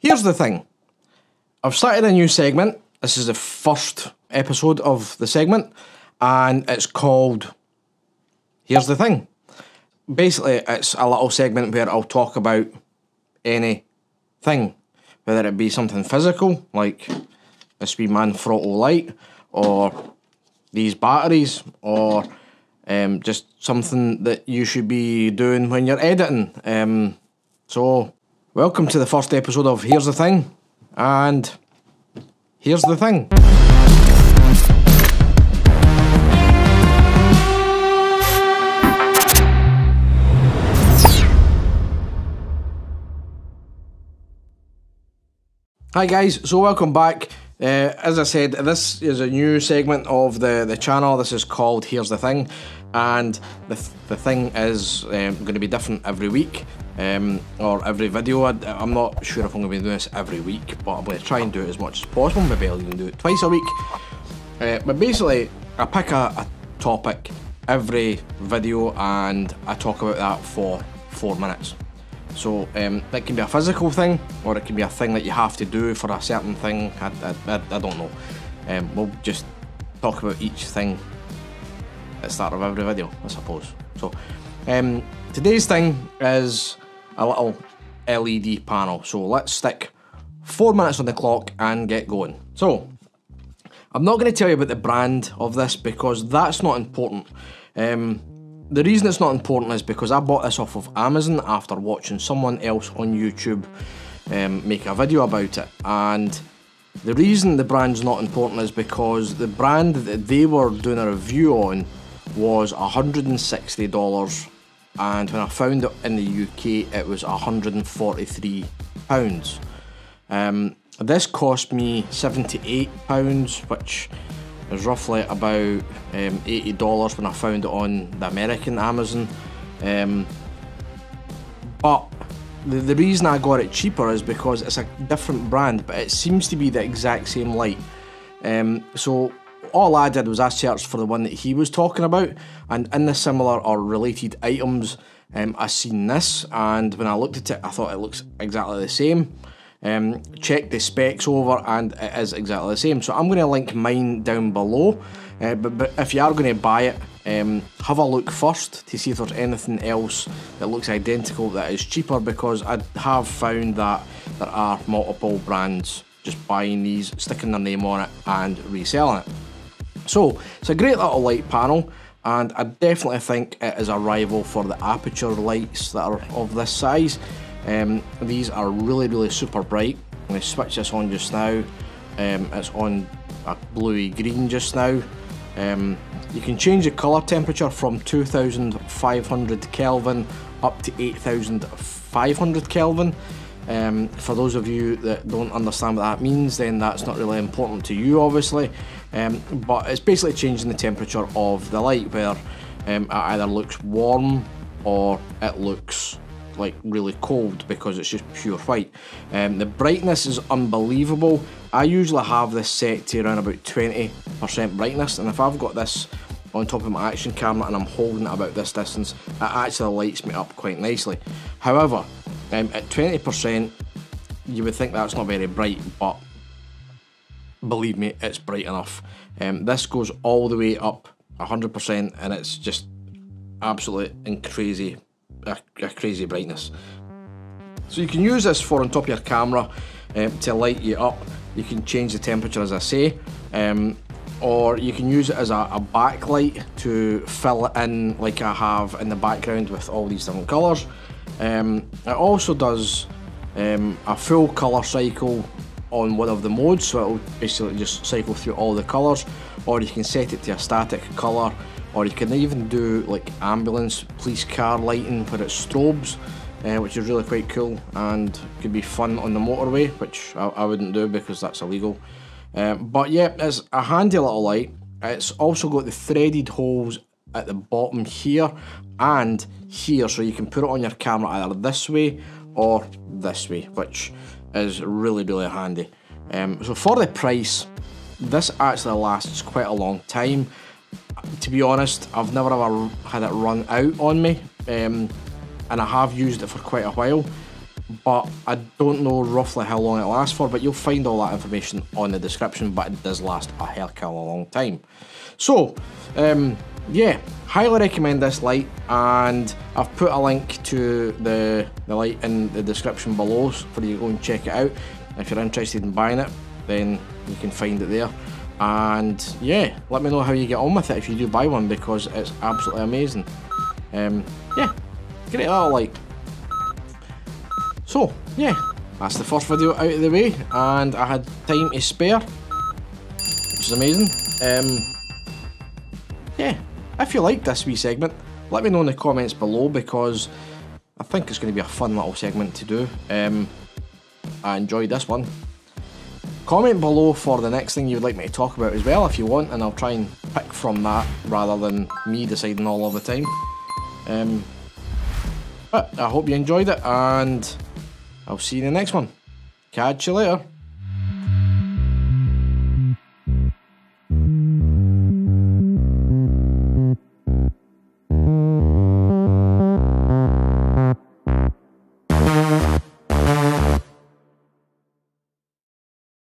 Here's the thing. I've started a new segment. This is the first episode of the segment, and it's called Here's the Thing. Basically, it's a little segment where I'll talk about anything, whether it be something physical, like this wee Manfrotto light, or these batteries, or just something that you should be doing when you're editing. So, welcome to the first episode of Here's the Thing, and here's the thing. Hi guys, so welcome back. As I said, this is a new segment of the channel. This is called Here's the Thing, and the thing is going to be different every week, or every video. I'm not sure if I'm going to be doing this every week, but I'm going to try and do it as much as possible. Maybe I'll even do it twice a week. But basically, I pick a topic every video and I talk about that for 4 minutes. So that can be a physical thing, or it can be a thing that you have to do for a certain thing. I don't know. We'll just talk about each thing at the start of every video, I suppose. So today's thing is a little LED panel. So let's stick 4 minutes on the clock and get going. So I'm not going to tell you about the brand of this because that's not important. The reason it's not important is because I bought this off of Amazon after watching someone else on YouTube make a video about it, and the reason the brand's not important is because the brand that they were doing a review on was $160, and when I found it in the UK it was £143. This cost me £78, which is roughly about $80 when I found it on the American Amazon. But the reason I got it cheaper is because it's a different brand, but it seems to be the exact same light. So all I did was I searched for the one that he was talking about, and in the similar or related items, I seen this, and when I looked at it, I thought it looks exactly the same. Check the specs over, and it is exactly the same. So I'm going to link mine down below, but if you are going to buy it, have a look first to see if there's anything else that looks identical that is cheaper, because I have found that there are multiple brands just buying these, sticking their name on it and reselling it. So it's a great little light panel, and I definitely think it is a rival for the aperture lights that are of this size. These are really super bright. I'm going to switch this on just now. It's on a bluey green just now. You can change the colour temperature from 2500 Kelvin up to 8500 Kelvin. For those of you that don't understand what that means, then that's not really important to you, obviously. But it's basically changing the temperature of the light, where it either looks warm or it looks like really cold because it's just pure white. The brightness is unbelievable. I usually have this set to around about 20% brightness, and if I've got this on top of my action camera and I'm holding it about this distance, it actually lights me up quite nicely. However, at 20% you would think that's not very bright, but believe me, it's bright enough. This goes all the way up 100%, and it's just absolutely a crazy brightness. So you can use this for on top of your camera to light you up. You can change the temperature, as I say, or you can use it as a backlight to fill it in like I have in the background with all these different colours. It also does a full colour cycle on one of the modes, so it'll basically just cycle through all the colours, or you can set it to a static colour, or you can even do like ambulance, police car lighting where it strobes, which is really quite cool and could be fun on the motorway, which I wouldn't do because that's illegal. But yeah, it's a handy little light. It's also got the threaded holes at the bottom here and here, so you can put it on your camera either this way or this way, which is really handy. So for the price, this actually lasts quite a long time. To be honest, I've never ever had it run out on me, and I have used it for quite a while, but I don't know roughly how long it lasts for, but you'll find all that information on the description, but it does last a hell of a long time. So, yeah, highly recommend this light, and I've put a link to the light in the description below for you to go and check it out. If you're interested in buying it, then you can find it there. And yeah, let me know how you get on with it if you do buy one, because it's absolutely amazing. Yeah, great little light. So yeah, that's the first video out of the way, and I had time to spare, which is amazing. Yeah, if you like this wee segment, let me know in the comments below, because I think it's going to be a fun little segment to do. I enjoyed this one. Comment below for the next thing you would like me to talk about as well if you want, and I'll try and pick from that rather than me deciding all of the time. But I hope you enjoyed it, and I'll see you in the next one. Catch you later.